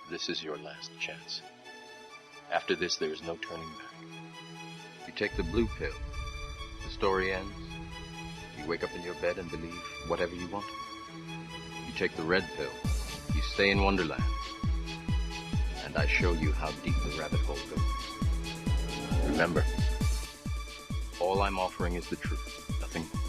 This is your last chance. After this, there is no turning back. You take the blue pill. The story ends. You wake up in your bed and believe whatever you want. You take the red pill. You stay in Wonderland. And I show you how deep the rabbit hole goes. Remember, all I'm offering is the truth, nothing more.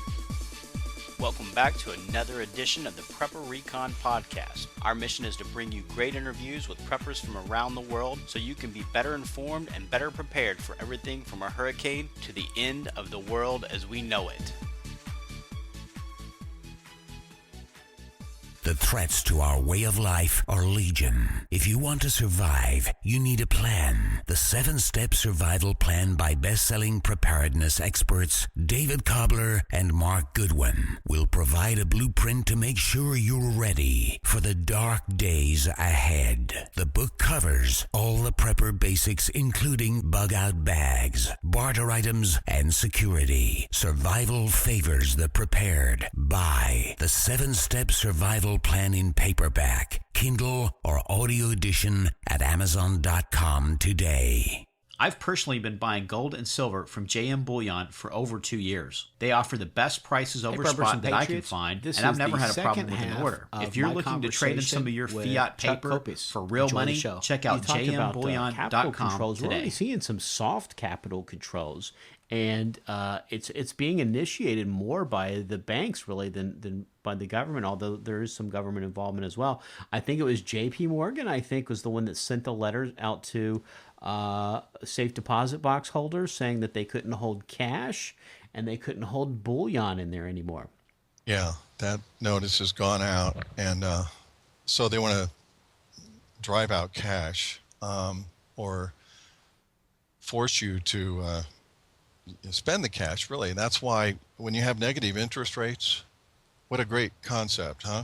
Welcome back to another edition of the Prepper Recon Podcast. Our mission is to bring you great interviews with preppers from around the world so you can be better informed and better prepared for everything from a hurricane to the end of the world as we know it. The threats to our way of life are legion. If you want to survive, you need a plan. The 7-Step Survival Plan by best-selling preparedness experts David Cobbler and Mark Goodwin will provide a blueprint to make sure you're ready for the dark days ahead. The book covers all the prepper basics, including bug-out bags, barter items, and security. Survival favors the prepared. Buy the 7-Step Survival Plan in paperback, Kindle, or audio edition at Amazon.com today. I've personally been buying gold and silver from JM Bullion for over 2 years. They offer the best prices over spot that I can find, and I've never had a problem with an order. If you're looking to trade in some of your fiat paper for real money, check out jmbullion.com today. We're already seeing some soft capital controls, and it's being initiated more by the banks really than by the government, although there is some government involvement as well. I think it was J.P. Morgan, was the one that sent the letter out to safe deposit box holders saying that they couldn't hold cash and they couldn't hold bullion in there anymore. Yeah, that notice has gone out, and so they want to drive out cash or force you to spend the cash, really. And that's why when you have negative interest rates, what a great concept, huh?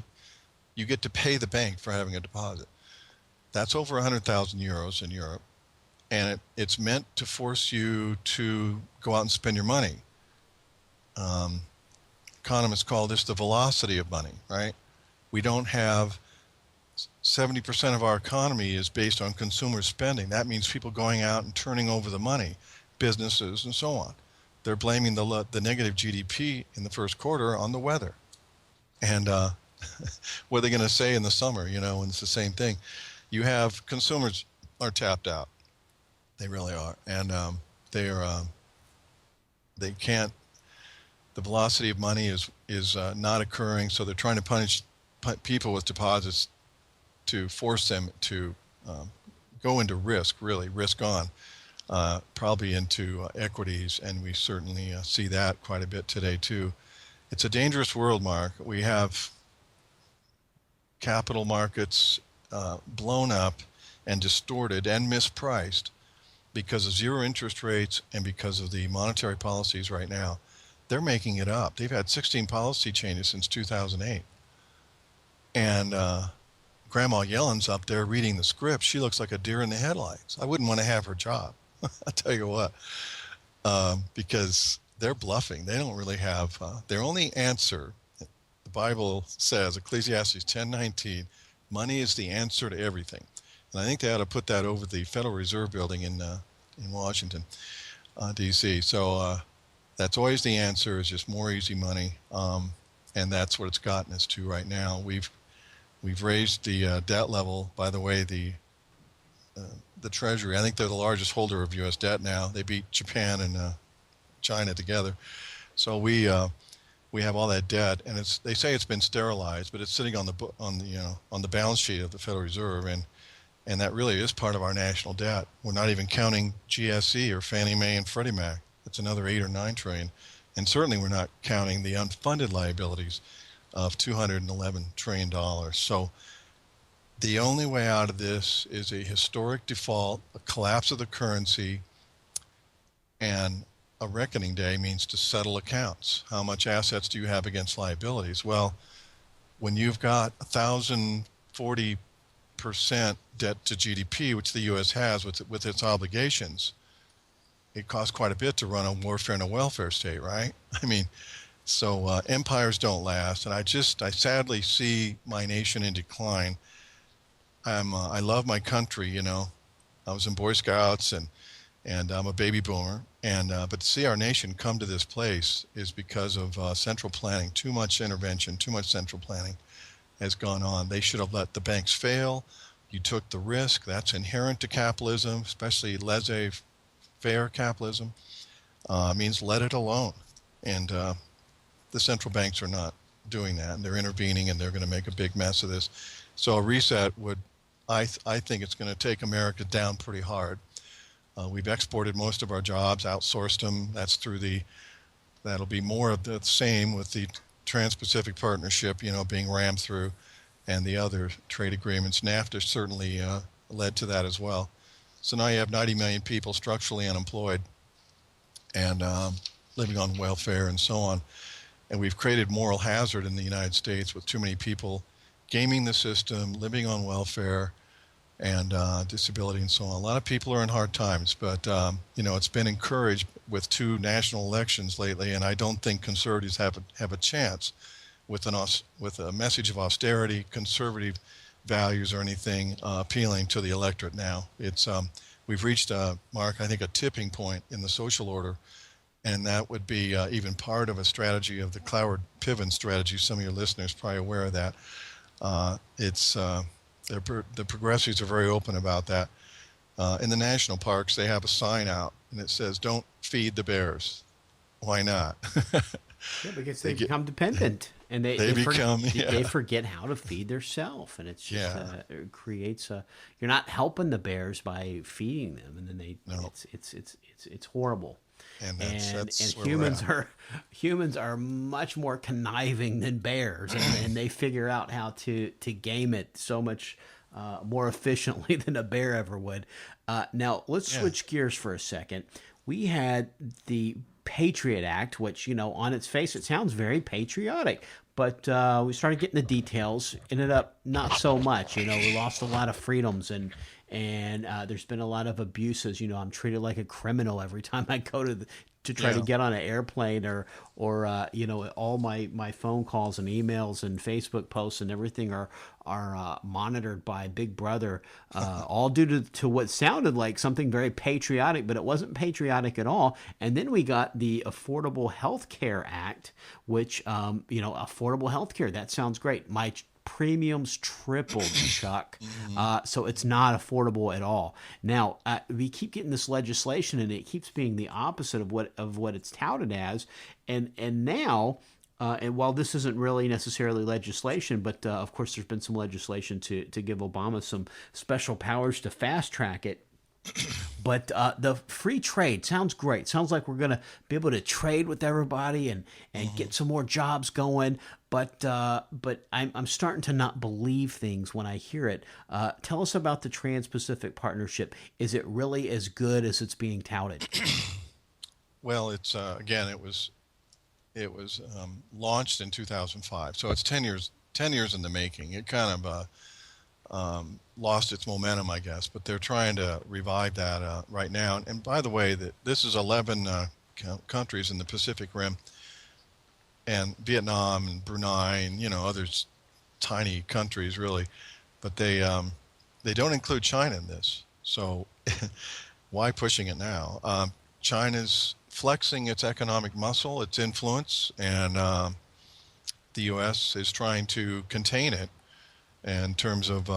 You get to pay the bank for having a deposit. That's over 100,000 euros in Europe. And it's meant to force you to go out and spend your money. Economists call this the velocity of money, right? We don't have 70% of our economy is based on consumer spending. That means people going out and turning over the money, businesses and so on. They're blaming the negative GDP in the first quarter on the weather. And what are they going to say in the summer, when it's the same thing? You have consumers are tapped out. They really are, and they can't. The velocity of money is not occurring, so they're trying to punish people with deposits to force them to go into risk on, probably into equities, and we certainly see that quite a bit today too. It's a dangerous world, Mark. We have capital markets blown up and distorted and mispriced because of zero interest rates and because of the monetary policies right now. They're making it up. They've had 16 policy changes since 2008. And Grandma Yellen's up there reading the script. She looks like a deer in the headlights. I wouldn't want to have her job. I'll tell you what, because they're bluffing. They don't really have, their only answer, the Bible says, Ecclesiastes 10:19, money is the answer to everything. And I think they ought to put that over the Federal Reserve Building in Washington, D.C. So that's always the answer, is just more easy money, and that's what it's gotten us to right now. We've raised the debt level. By the way, the Treasury, I think they're the largest holder of U.S. debt now. They beat Japan and China together. So we have all that debt, and they say it's been sterilized, but it's sitting on the balance sheet of the Federal Reserve, and that really is part of our national debt. We're not even counting GSE or Fannie Mae and Freddie Mac. That's another 8 or 9 trillion, and certainly we're not counting the unfunded liabilities of $211 trillion. So the only way out of this is a historic default, a collapse of the currency, and a reckoning day means to settle accounts. How much assets do you have against liabilities? Well, when you've got 1,040% debt to GDP, which the U.S. has with its obligations, it costs quite a bit to run a warfare and a welfare state, right? I mean, so empires don't last, and I sadly see my nation in decline. I love my country. You know, I was in Boy Scouts and I'm a baby boomer. And but to see our nation come to this place is because of central planning. Too much intervention, too much central planning has gone on. They should have let the banks fail. You took the risk. That's inherent to capitalism, especially laissez-faire capitalism. Means let it alone. And the central banks are not doing that, and they're intervening, and they're going to make a big mess of this. So a reset would, I think it's going to take America down pretty hard. We've exported most of our jobs, outsourced them. That'll be more of the same with the Trans-Pacific Partnership, you know, being rammed through, and the other trade agreements. NAFTA certainly led to that as well. So now you have 90 million people structurally unemployed and living on welfare and so on. And we've created moral hazard in the United States with too many people gaming the system, living on welfare, and disability and so on. A lot of people are in hard times, but you know, it's been encouraged with 2 national elections lately, and I don't think conservatives have a chance with a message of austerity, conservative values, or anything appealing to the electorate now. It's we've reached, Mark, I think a tipping point in the social order, and that would be even part of a strategy of the Cloward-Piven strategy. Some of your listeners are probably aware of that. The progressives are very open about that. In the national parks, they have a sign out, and it says, "Don't feed the bears." Why not? Yeah, because they become dependent, and they forget how to feed themselves, and it's just it creates you're not helping the bears by feeding them, and then it's horrible. And humans are much more conniving than bears, and they figure out how to game it so much more efficiently than a bear ever would. Now let's switch gears for a second. We had the Patriot Act, which, you know, on its face it sounds very patriotic, but we started getting the details. Ended up not so much. You know, we lost a lot of freedoms, and there's been a lot of abuses. You know, I'm treated like a criminal every time I go to try to get on an airplane, or you know, all my phone calls and emails and Facebook posts and everything are monitored by Big Brother, all due to what sounded like something very patriotic, but it wasn't patriotic at all. And then we got the Affordable Health Care Act, which you know, affordable health care, that sounds great. My premiums tripled, Chuck. So it's not affordable at all. Now, we keep getting this legislation, and it keeps being the opposite of what it's touted as. And now, and while this isn't really necessarily legislation, but of course there's been some legislation to give Obama some special powers to fast track it. But the free trade sounds great. Sounds like we're going to be able to trade with everybody and get some more jobs going. But I'm starting to not believe things when I hear it. Tell us about the Trans-Pacific Partnership. Is it really as good as it's being touted? Well, it's again, it was launched in 2005, so it's 10 years in the making. It kind of lost its momentum, I guess, but they're trying to revive that right now. And by the way, this is 11 countries in the Pacific Rim, and Vietnam and Brunei and, you know, others, tiny countries really, but they don't include China in this. So why pushing it now? China's flexing its economic muscle, its influence, and the U.S. is trying to contain it. In terms of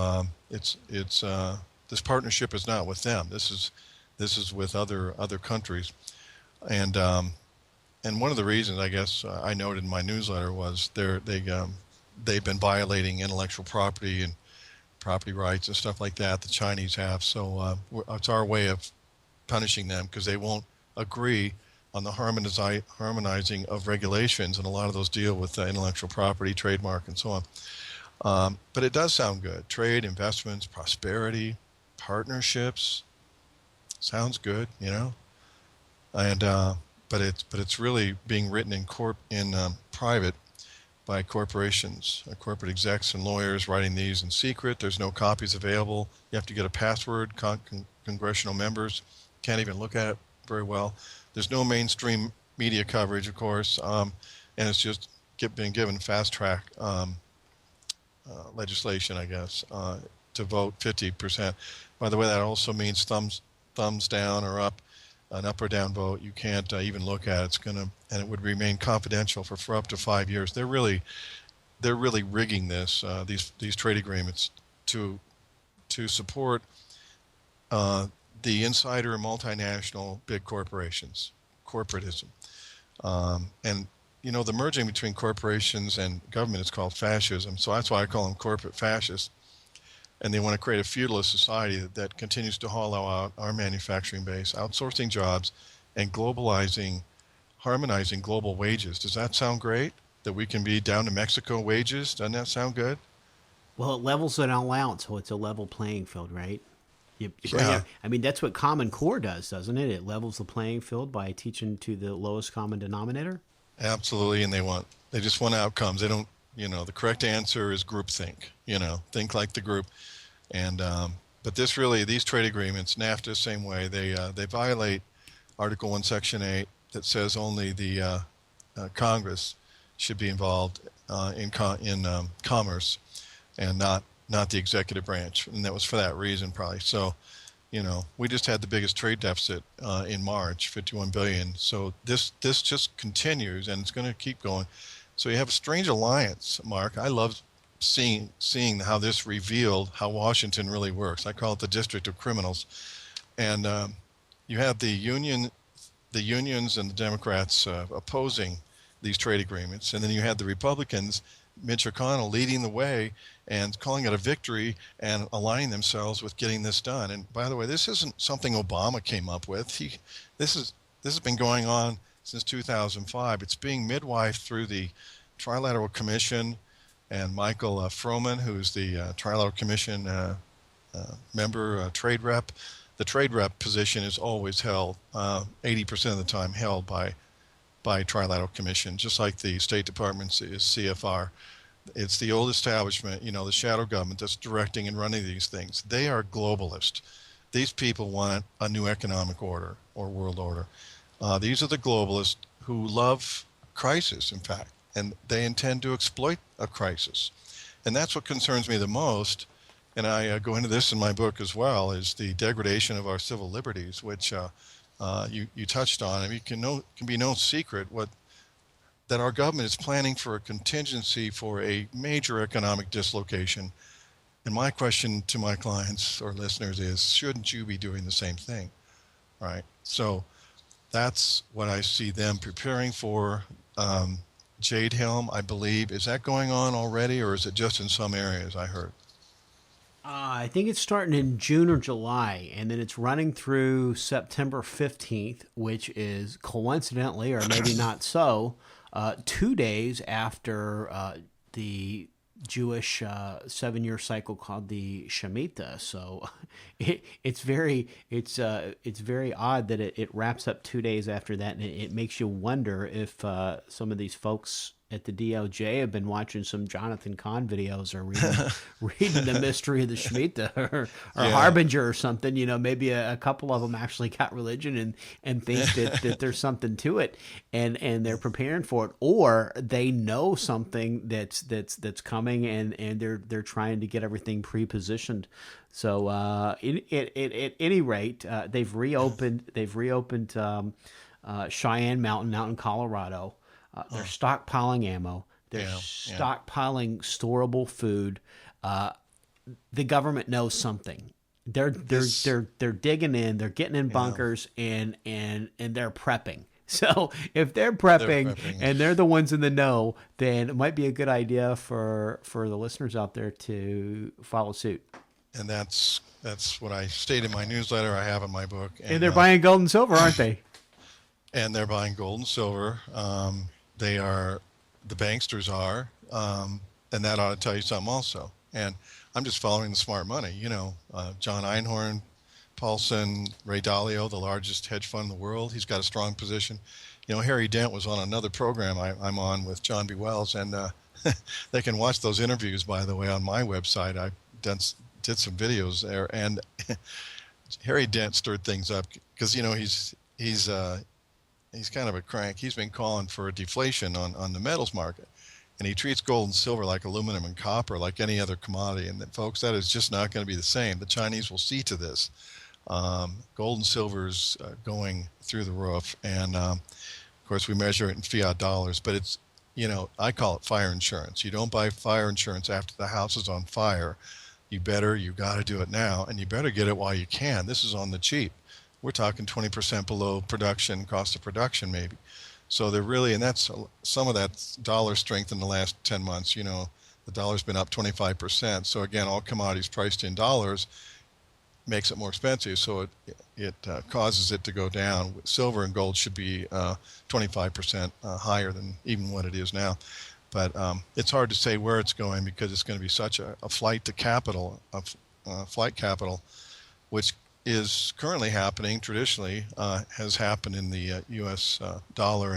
this partnership is not with them. This is with other countries, and one of the reasons, I guess, I noted in my newsletter was they've been violating intellectual property and property rights and stuff like that. The Chinese have, so it's our way of punishing them because they won't agree on the harmonizing of regulations, and a lot of those deal with intellectual property, trademark, and so on. But it does sound good. Trade, investments, prosperity, partnerships. Sounds good, you know. And but it's really being written in private by corporations, corporate execs and lawyers writing these in secret. There's no copies available. You have to get a password. Congressional members can't even look at it very well. There's no mainstream media coverage, of course, and it's just been given fast track legislation, I guess. to vote 50%. By the way, that also means thumbs down or up, an up or down vote. You can't even look at it. And it would remain confidential for up to 5 years. They're really rigging this these trade agreements to support the insider and multinational big corporations, corporatism, and the merging between corporations and government is called fascism. So that's why I call them corporate fascists. And they want to create a feudalist society that continues to hollow out our manufacturing base, outsourcing jobs, and harmonizing global wages. Does that sound great? That we can be down to Mexico wages? Doesn't that sound good? Well, it levels it all out, so it's a level playing field, right? Yeah. I mean, that's what Common Core does, doesn't it? It levels the playing field by teaching to the lowest common denominator. Absolutely, and they just want outcomes. They don't, the correct answer is groupthink. Think like the group. And but these trade agreements, NAFTA, same way. They violate Article 1, Section 8 that says only the Congress should be involved in commerce, and not the executive branch. And that was for that reason, probably. So, we just had the biggest trade deficit in March, 51 billion. So this just continues, and it's going to keep going. So you have a strange alliance, Mark. I love seeing how this revealed how Washington really works. I call it the District of Criminals. And you have the unions and the Democrats opposing these trade agreements, and then you had the Republicans, Mitch McConnell, leading the way and calling it a victory and aligning themselves with getting this done. And by the way, this isn't something Obama came up with. This has been going on since 2005. It's being midwifed through the Trilateral Commission and Michael Froman, who's the Trilateral Commission member, trade rep. The trade rep position is always held, 80% of the time held by Trilateral Commission, just like the State Department's is CFR. It's the old establishment, the shadow government that's directing and running these things. They are globalist. These people want a new economic order or world order. These are the globalists who love crisis, in fact, and they intend to exploit a crisis. And that's what concerns me the most, and I go into this in my book as well, is the degradation of our civil liberties, which you touched on. I mean, it can be no secret that our government is planning for a contingency for a major economic dislocation. And my question to my clients or listeners is, shouldn't you be doing the same thing? Right? So that's what I see them preparing for. Jade Helm, I believe, is that going on already, or is it just in some areas, I heard? I think it's starting in June or July, and then it's running through September 15th, which is coincidentally, or maybe not so, 2 days after the Jewish 7-year cycle called the Shemitah. So it's very odd that it wraps up 2 days after that, and it makes you wonder if some of these folks at the DOJ have been watching some Jonathan Cahn videos or reading the mystery of the Shemitah or Harbinger or something. Maybe a couple of them actually got religion and think that there's something to it, and they're preparing for it, or they know something that's coming and they're trying to get everything pre-positioned. So at any rate, they've reopened Cheyenne Mountain out in Colorado. They're stockpiling ammo. They're stockpiling storable food. The government knows something. They're digging in. They're getting in bunkers and they're prepping. So if they're prepping and they're the ones in the know, then it might be a good idea for the listeners out there to follow suit. And that's what I state in my newsletter. I have in my book. And they're buying gold and silver, aren't they? And they're buying gold and silver. The banksters are, and that ought to tell you something also. And I'm just following the smart money. John Einhorn, Paulson, Ray Dalio, the largest hedge fund in the world. He's got a strong position. Harry Dent was on another program I'm on with John B. Wells, and they can watch those interviews, by the way, on my website. I did some videos there, and Harry Dent stirred things up because he's kind of a crank. He's been calling for a deflation on the metals market. And he treats gold and silver like aluminum and copper, like any other commodity. And folks, that is just not going to be the same. The Chinese will see to this. Gold and silver is going through the roof. And, of course, we measure it in fiat dollars. But it's, I call it fire insurance. You don't buy fire insurance after the house is on fire. You got to do it now. And you better get it while you can. This is on the cheap. We're talking 20% below production, cost of production maybe. So they're really, and that's some of that dollar strength in the last 10 months. The dollar's been up 25%. So again, all commodities priced in dollars makes it more expensive. So it causes it to go down. Silver and gold should be 25% higher than even what it is now. But it's hard to say where it's going because it's going to be such a flight to capital, flight capital, which is currently happening, traditionally has happened in the U.S. Dollar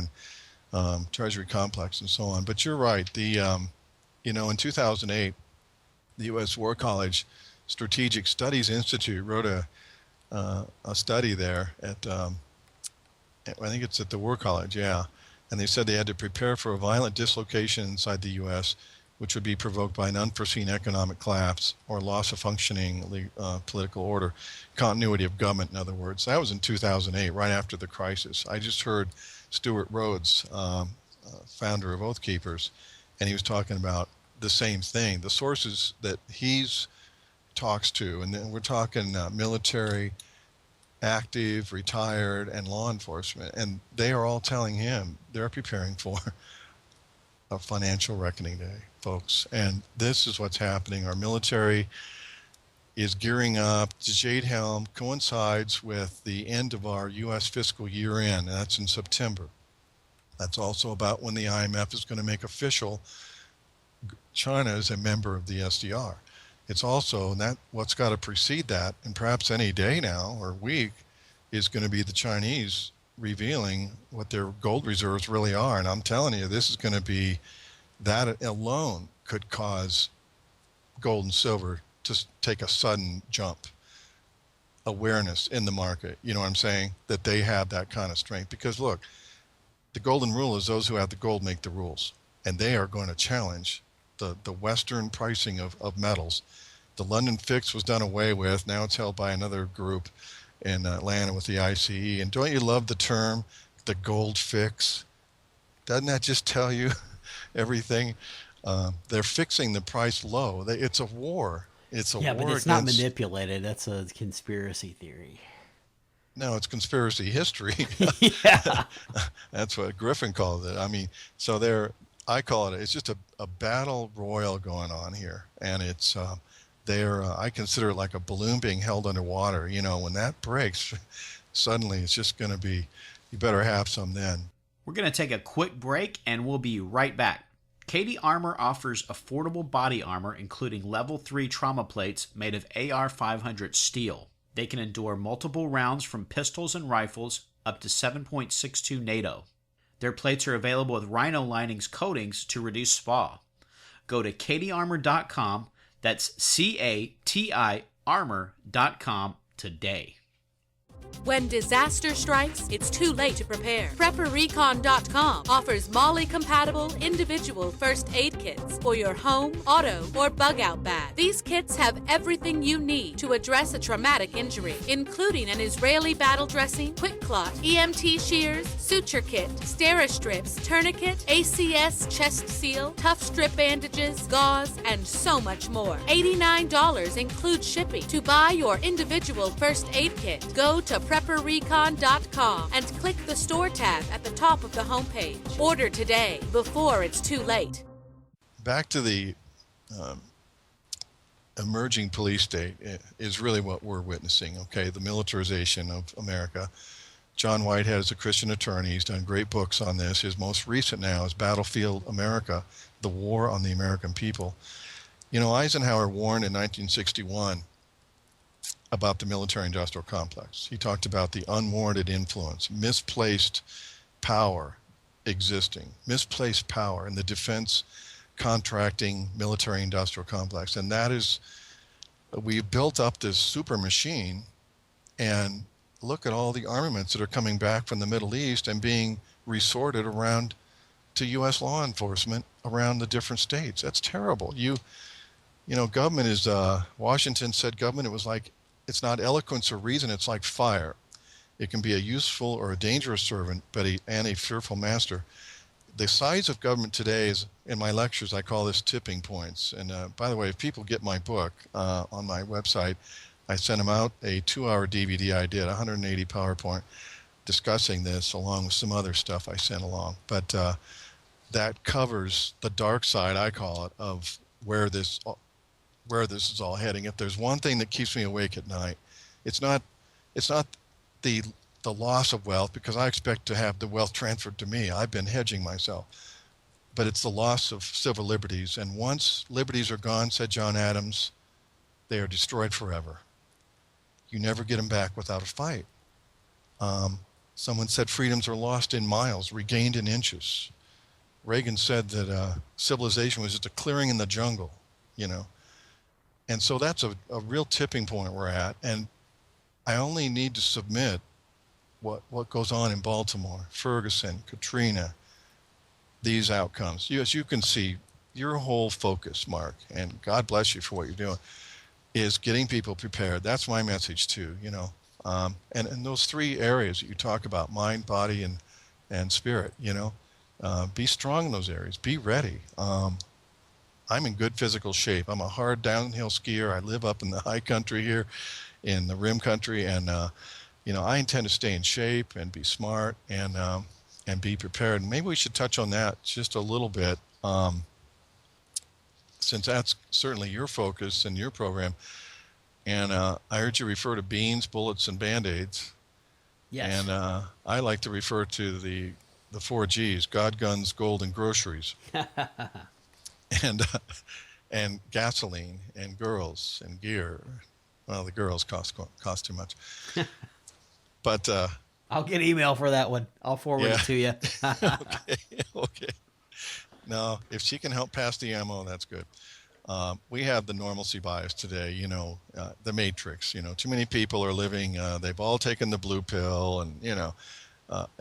and Treasury complex and so on. But you're right. In 2008, the U.S. War College Strategic Studies Institute wrote a study there at, I think it's at the War College, yeah. And they said they had to prepare for a violent dislocation inside the U.S., which would be provoked by an unforeseen economic collapse or loss of functioning political order, continuity of government, in other words. That was in 2008, right after the crisis. I just heard Stuart Rhodes, founder of Oath Keepers, and he was talking about the same thing. The sources that he's talks to, and then we're talking military, active, retired, and law enforcement, and they are all telling him they're preparing for a financial reckoning day, folks. And this is what's happening. Our military is gearing up. The Jade Helm coincides with the end of our U.S. fiscal year end, and that's in September. That's also about when the IMF is going to make official China is a member of the SDR. It's also that what's got to precede that, and perhaps any day now or week, is going to be the Chinese revealing what their gold reserves really are. And I'm telling you, this is going to be, that alone could cause gold and silver to take a sudden jump. Awareness in the market, you know what I'm saying, that they have that kind of strength. Because look, the golden rule is those who have the gold make the rules, and they are going to challenge the Western pricing of metals. The London fix was done away with. Now it's held by another group in Atlanta with the ICE. And don't you love the term, the gold fix? Doesn't that just tell you everything? They're fixing the price low. It's a war. It's a war. Yeah, but it's not manipulated. That's a conspiracy theory. No, it's conspiracy history. Yeah. That's what Griffin called it. I mean, so I call it's just a battle royal going on here. And it's, I consider it like a balloon being held underwater. When that breaks, suddenly it's just going to be, you better have some then. We're going to take a quick break and we'll be right back. Katie Armor offers affordable body armor, including level 3 trauma plates made of AR-500 steel. They can endure multiple rounds from pistols and rifles up to 7.62 NATO. Their plates are available with Rhino Linings coatings to reduce SPA. Go to katiearmor.com, that's CATI armor.com today. When disaster strikes, it's too late to prepare. PrepperRecon.com offers MOLLE-compatible individual first aid kits for your home, auto, or bug-out bag. These kits have everything you need to address a traumatic injury, including an Israeli battle dressing, quick clot, EMT shears, suture kit, Steri-strips, tourniquet, ACS chest seal, tough strip bandages, gauze, and so much more. $89 includes shipping. To buy your individual first aid kit, go to PrepperRecon.com and click the store tab at the top of the homepage. Order today before it's too late. Back to the emerging police state is really what we're witnessing, okay? The militarization of America. John Whitehead is a Christian attorney. He's done great books on this. His most recent now is Battlefield America, The War on the American People. Eisenhower warned in 1961 about the military-industrial complex. He talked about the unwarranted influence, misplaced power existing, misplaced power in the defense contracting military-industrial complex. And that is, we built up this super machine, and look at all the armaments that are coming back from the Middle East and being resorted around to U.S. law enforcement around the different states. That's terrible. Government is, Washington said government, it was like, it's not eloquence or reason, it's like fire. It can be a useful or a dangerous servant, and a fearful master. The size of government today is, in my lectures, I call this tipping points. And by the way, if people get my book on my website, I sent them out a 2-hour DVD I did, 180 PowerPoint, discussing this along with some other stuff I sent along. But that covers the dark side, I call it, of where this is all heading. If there's one thing that keeps me awake at night, it's not the loss of wealth, because I expect to have the wealth transferred to me. I've been hedging myself. But it's the loss of civil liberties. And once liberties are gone, said John Adams, they are destroyed forever. You never get them back without a fight. Someone said freedoms are lost in miles, regained in inches. Reagan said that civilization was just a clearing in the jungle, And so that's a real tipping point we're at. And I only need to submit what goes on in Baltimore, Ferguson, Katrina, these outcomes. As you can see, your whole focus, Mark, and God bless you for what you're doing, is getting people prepared. That's my message too, And those 3 areas that you talk about, mind, body, and spirit, be strong in those areas. Be ready. I'm in good physical shape. I'm a hard downhill skier. I live up in the high country here, in the rim country, and I intend to stay in shape and be smart and be prepared. And maybe we should touch on that just a little bit, since that's certainly your focus and your program. And I heard you refer to beans, bullets, and Band-Aids. Yes. And I like to refer to the 4 Gs: God, guns, gold, and groceries. And gasoline, and girls, and gear. Well, the girls cost too much. But I'll get email for that one. I'll forward it to you. Okay. No, if she can help pass the ammo, that's good. We have the normalcy bias today, the matrix. Too many people are living, they've all taken the blue pill, and,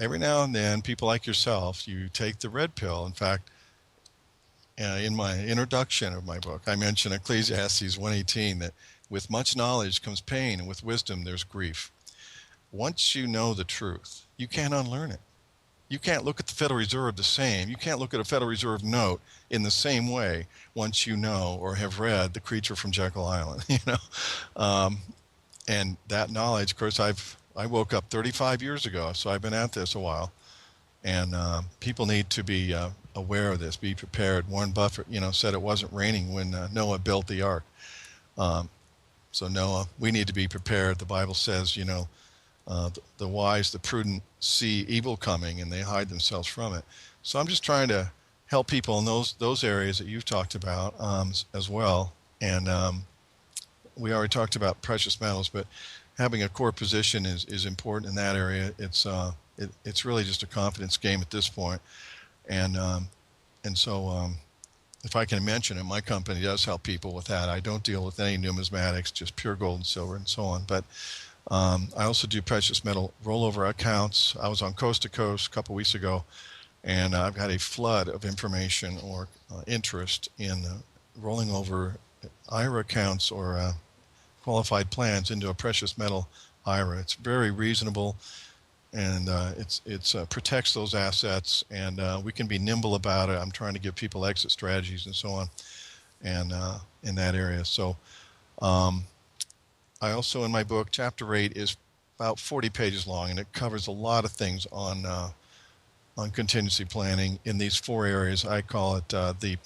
every now and then, people like yourself, you take the red pill. In fact, in my introduction of my book, I mention Ecclesiastes 1:18, that with much knowledge comes pain, and with wisdom there's grief. Once you know the truth, you can't unlearn it. You can't look at the Federal Reserve the same. You can't look at a Federal Reserve note in the same way once you know or have read The Creature from Jekyll Island, And that knowledge, of course, I woke up 35 years ago, so I've been at this a while. And people need to be aware of this, be prepared. Warren Buffett, said it wasn't raining when Noah built the ark. So Noah, we need to be prepared. The Bible says, the wise, the prudent see evil coming and they hide themselves from it. So I'm just trying to help people in those areas that you've talked about as well. And we already talked about precious metals, but having a core position is important in that area. It's really just a confidence game at this point. And so if I can mention it, my company does help people with that. I don't deal with any numismatics, just pure gold and silver and so on. But I also do precious metal rollover accounts. I was on Coast to Coast a couple weeks ago, and I've got a flood of information or interest in rolling over IRA accounts or qualified plans into a precious metal IRA. It's very reasonable, and it protects those assets, and we can be nimble about it. I'm trying to give people exit strategies and so on, and in that area. So I also, in my book, Chapter 8 is about 40 pages long, and it covers a lot of things on contingency planning in these 4 areas. I call it the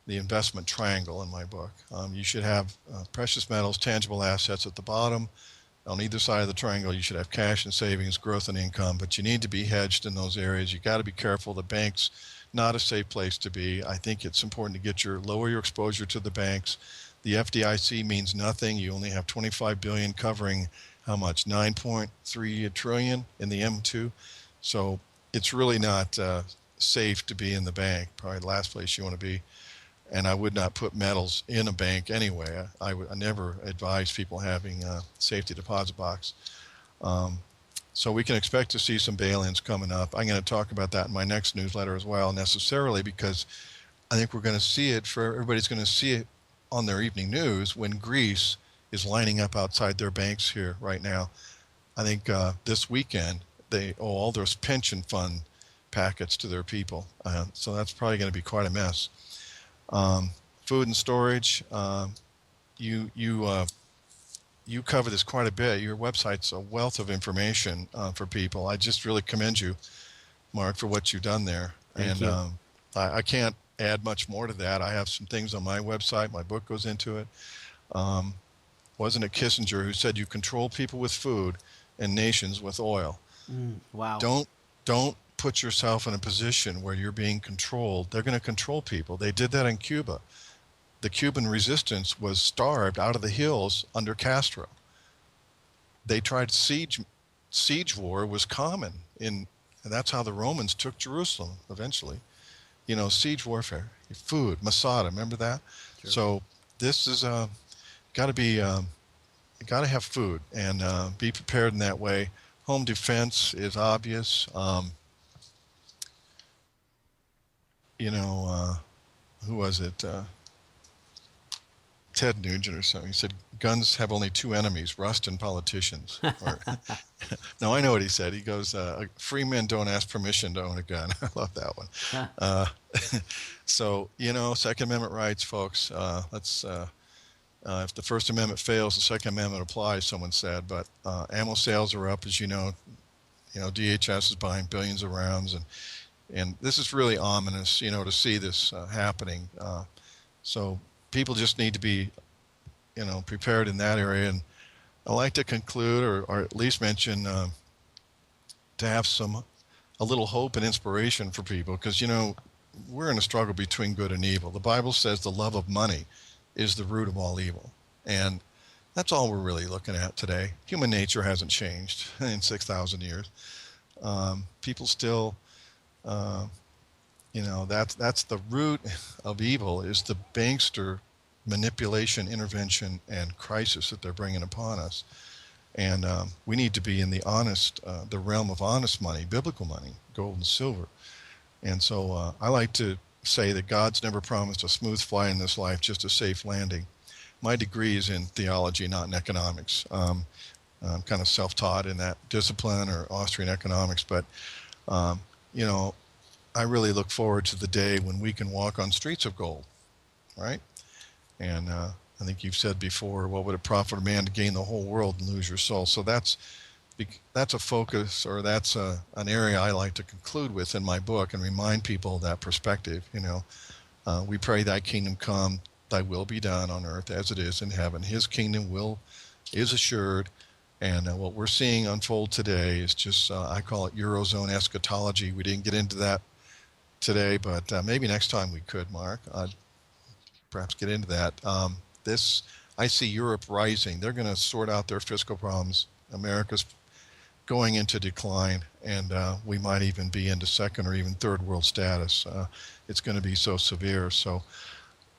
investment triangle in my book. You should have precious metals, tangible assets at the bottom. On either side of the triangle, you should have cash and savings, growth and income, but you need to be hedged in those areas. You got to be careful. The bank's not a safe place to be. I think it's important to lower your exposure to the banks. The FDIC means nothing. You only have $25 billion covering how much? 9.3 trillion in the M2. So it's really not safe to be in the bank. Probably the last place you want to be. And I would not put metals in a bank anyway. I never advise people having a safety deposit box. So we can expect to see some bail-ins coming up. I'm going to talk about that in my next newsletter as well, necessarily, because I think we're going to see it, everybody's going to see it on their evening news when Greece is lining up outside their banks here right now. I think this weekend they owe all those pension fund packets to their people. So that's probably going to be quite a mess. Food and storage, you cover this quite a bit. Your website's a wealth of information for people. I just really commend you, Mark, for what you've done there. Thank you. I can't add much more to that. I have some things on my website. My book goes into it. Wasn't it Kissinger who said you control people with food and nations with oil? Wow. Don't put yourself in a position where you're being controlled. They're going to control people. They did that in Cuba. The Cuban resistance was starved out of the hills under Castro. They tried siege war was common and that's how the Romans took Jerusalem eventually. Siege warfare, food, Masada, remember that? Sure. So this is got to have food and be prepared in that way. Home defense is obvious. Who was it? Ted Nugent or something. He said, guns have only two enemies, rust and politicians. No, I know what he said. He goes, free men don't ask permission to own a gun. I love that one. So, Second Amendment rights, folks. If the First Amendment fails, the Second Amendment applies, someone said. But ammo sales are up, as you know. DHS is buying billions of rounds. And this is really ominous, to see this happening. So people just need to be, prepared in that area. And I'd like to conclude or at least mention to have a little hope and inspiration for people because, we're in a struggle between good and evil. The Bible says the love of money is the root of all evil. And that's all we're really looking at today. Human nature hasn't changed in 6,000 years. People still, that's the root of evil is the bankster manipulation, intervention, and crisis that they're bringing upon us. And we need to be in the realm of honest money, biblical money, gold and silver. And so I like to say that God's never promised a smooth flight in this life, just a safe landing. My degree is in theology, not in economics. I'm kind of self-taught in that discipline or Austrian economics, but, I really look forward to the day when we can walk on streets of gold, right? And I think you've said before, what would it profit a man to gain the whole world and lose your soul? So that's a focus, or that's an area I like to conclude with in my book and remind people of that perspective. We pray thy kingdom come, thy will be done on earth as it is in heaven. His kingdom is assured. And what we're seeing unfold today is just, I call it Eurozone eschatology. We didn't get into that today, but maybe next time we could, Mark. Perhaps get into that. I see Europe rising. They're going to sort out their fiscal problems. America's going into decline, and we might even be into second or even third world status. It's going to be so severe. So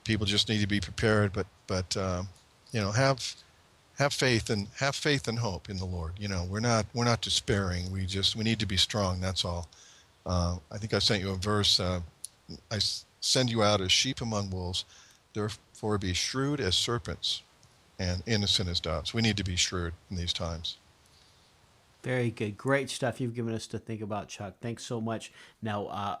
people just need to be prepared, but have faith and hope in the Lord. We're not despairing. We need to be strong. That's all. I think I sent you a verse. I send you out as sheep among wolves. Therefore, be shrewd as serpents and innocent as doves. We need to be shrewd in these times. Very good. Great stuff you've given us to think about, Chuck. Thanks so much. Now,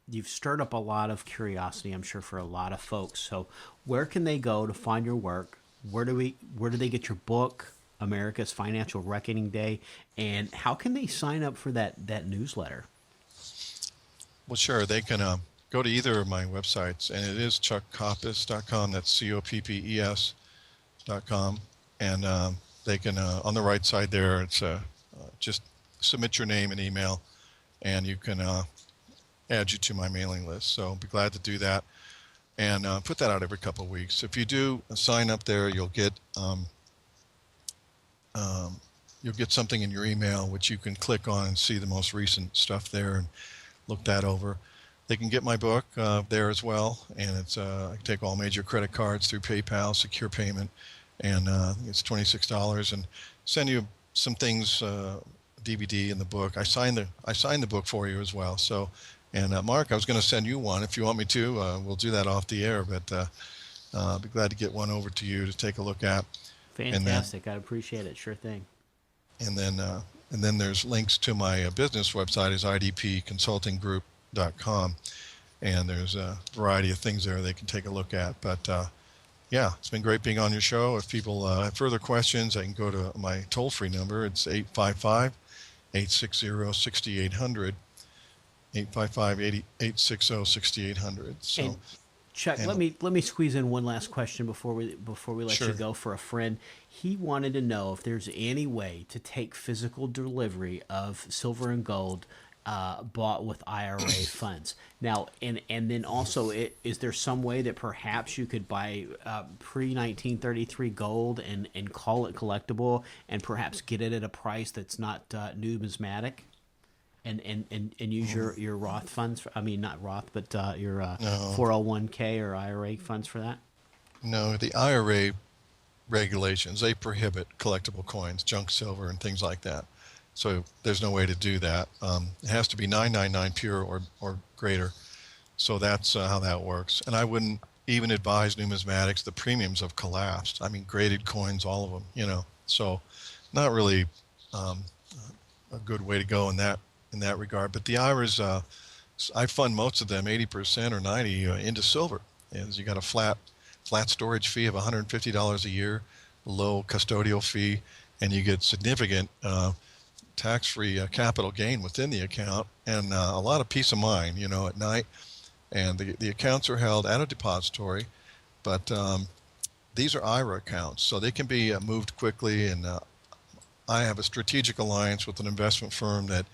you've stirred up a lot of curiosity, I'm sure, for a lot of folks. So where can they go to find your work? Where do they get your book, America's Financial Reckoning Day? And how can they sign up for that newsletter? Well, sure. They can go to either of my websites, and it is chuckkoppes.com. That's COPPES.com. And they can, on the right side there, it's just submit your name and email, and you can add you to my mailing list. So I'll be glad to do that. And put that out every couple of weeks. If you do sign up there, you'll get something in your email which you can click on and see the most recent stuff there and look that over. They can get my book there as well, and it's I can take all major credit cards through PayPal, secure payment, and it's $26, and send you some things DVD and the book. I signed the book for you as well. So, and Mark, I was going to send you one if you want me to. We'll do that off the air, but I'll be glad to get one over to you to take a look at. Fantastic. I'd appreciate it. Sure thing. And then there's links to my business website is idpconsultinggroup.com, and there's a variety of things there they can take a look at. But yeah, it's been great being on your show. If people have further questions, I can go to my toll-free number. It's 855-860-6800, 855-860-6800. So. And Chuck, let me squeeze in one last question before we let you go for a friend. He wanted to know if there's any way to take physical delivery of silver and gold bought with IRA funds. Now, and then also, is there some way that perhaps you could buy pre-1933 gold and call it collectible and perhaps get it at a price that's not numismatic? And use your Roth funds. Not Roth, but your 401k or IRA funds for that? No, the IRA regulations, they prohibit collectible coins, junk silver, and things like that. So there's no way to do that. It has to be 999 pure or greater. So that's how that works. And I wouldn't even advise numismatics. The premiums have collapsed. Graded coins, all of them, So not really a good way to go in that regard. But the IRAs, I fund most of them, 80% or 90% into silver. And you got a flat storage fee of $150 a year, low custodial fee, and you get significant tax-free capital gain within the account, and a lot of peace of mind, at night. And the accounts are held at a depository, but these are IRA accounts, so they can be moved quickly. And I have a strategic alliance with an investment firm that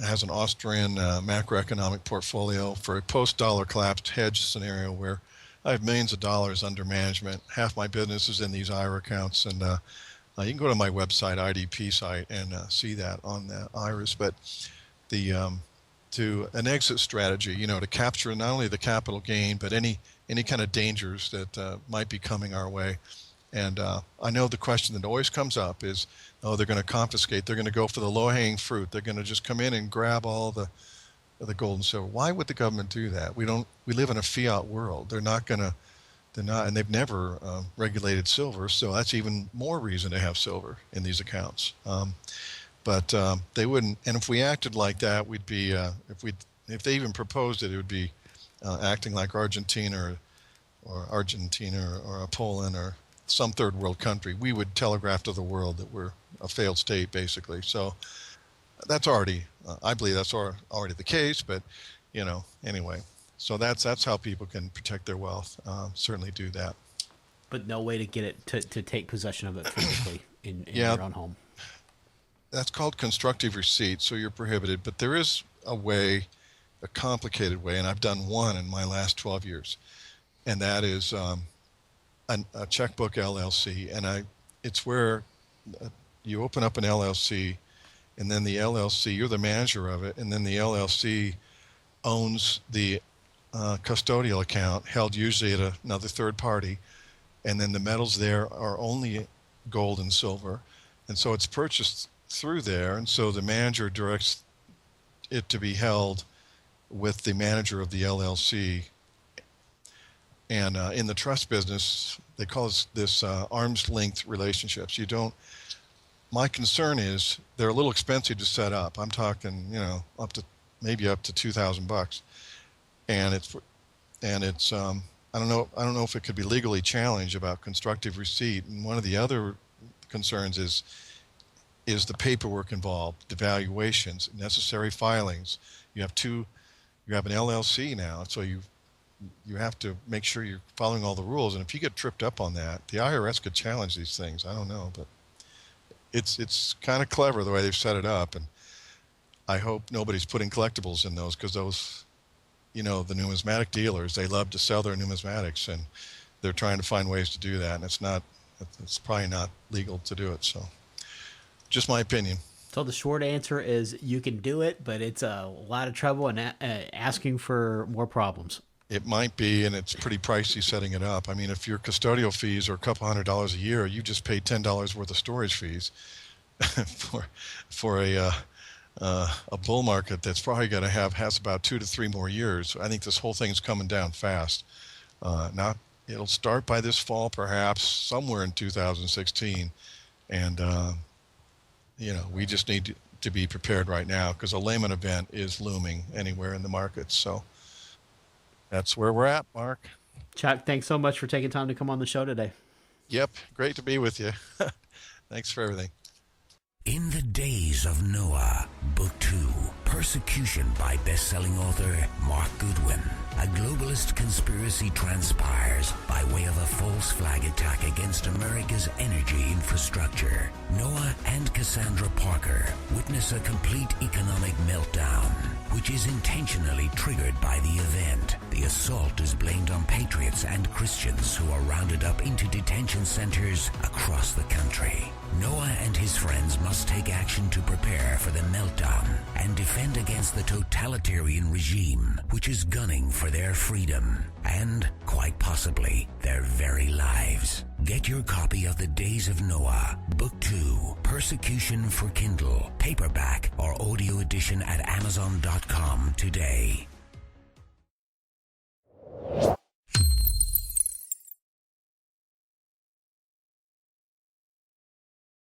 has an Austrian macroeconomic portfolio for a post-dollar collapse hedge scenario where I have millions of dollars under management. Half my business is in these IRA accounts, and you can go to my website, IDP site, and see that on the IRAs. But to an exit strategy, to capture not only the capital gain, but any kind of dangers that might be coming our way. And I know the question that always comes up is, they're going to confiscate. They're going to go for the low-hanging fruit. They're going to just come in and grab all the gold and silver. Why would the government do that? We live in a fiat world. They're not, and they've never regulated silver, so that's even more reason to have silver in these accounts. But they wouldn't. And if we acted like that, we'd be. If they even proposed it, it would be acting like Argentina or Poland or some third world country. We would telegraph to the world that we're a failed state, basically. So that's already, I believe that's already the case. But anyway. So that's how people can protect their wealth. Certainly do that. But no way to get it to take possession of it physically in your own home. That's called constructive receipt, so you're prohibited. But there is a way, a complicated way, and I've done one in my last 12 years, and that is a checkbook LLC. And it's where you open up an LLC, and then the LLC, you're the manager of it, and then the LLC owns the custodial account held usually at another third party, and then the metals there are only gold and silver, and so it's purchased through there, and so the manager directs it to be held with the manager of the LLC. And in the trust business, they call this arm's length relationships. My concern is they're a little expensive to set up. I'm talking, up to $2,000. And it's I don't know if it could be legally challenged about constructive receipt. And one of the other concerns is the paperwork involved, the valuations, necessary filings. You have an LLC now, so you have to make sure you're following all the rules. And if you get tripped up on that, the IRS could challenge these things. I don't know, but it's kind of clever the way they've set it up. And I hope nobody's putting collectibles in those, because those, the numismatic dealers, they love to sell their numismatics, and they're trying to find ways to do that. And it's probably not legal to do it. So just my opinion. So the short answer is you can do it, but it's a lot of trouble and asking for more problems. It might be, and it's pretty pricey setting it up. If your custodial fees are a couple $100 a year, you just pay $10 worth of storage fees. for a bull market that's probably going to has about 2 to 3 more years. I think this whole thing's coming down fast. Now it'll start by this fall, perhaps somewhere in 2016, and we just need to be prepared right now because a Lehman event is looming anywhere in the markets. So that's where we're at, Mark. Chuck, thanks so much for taking time to come on the show today. Yep, great to be with you. Thanks for everything. In the Days of Noah, Book 2, Persecution by best-selling author Mark Goodwin. A globalist conspiracy transpires by way of a false flag attack against America's energy infrastructure. Noah and Cassandra Parker witness a complete economic meltdown, which is intentionally triggered by the event. The assault is blamed on patriots and Christians who are rounded up into detention centers across the country. Noah and his friends must take action to prepare for the meltdown and defend against the totalitarian regime, which is gunning for their freedom and, quite possibly, their very lives. Get your copy of The Days of Noah, Book 2, Persecution for Kindle, paperback or audio edition at Amazon.com today.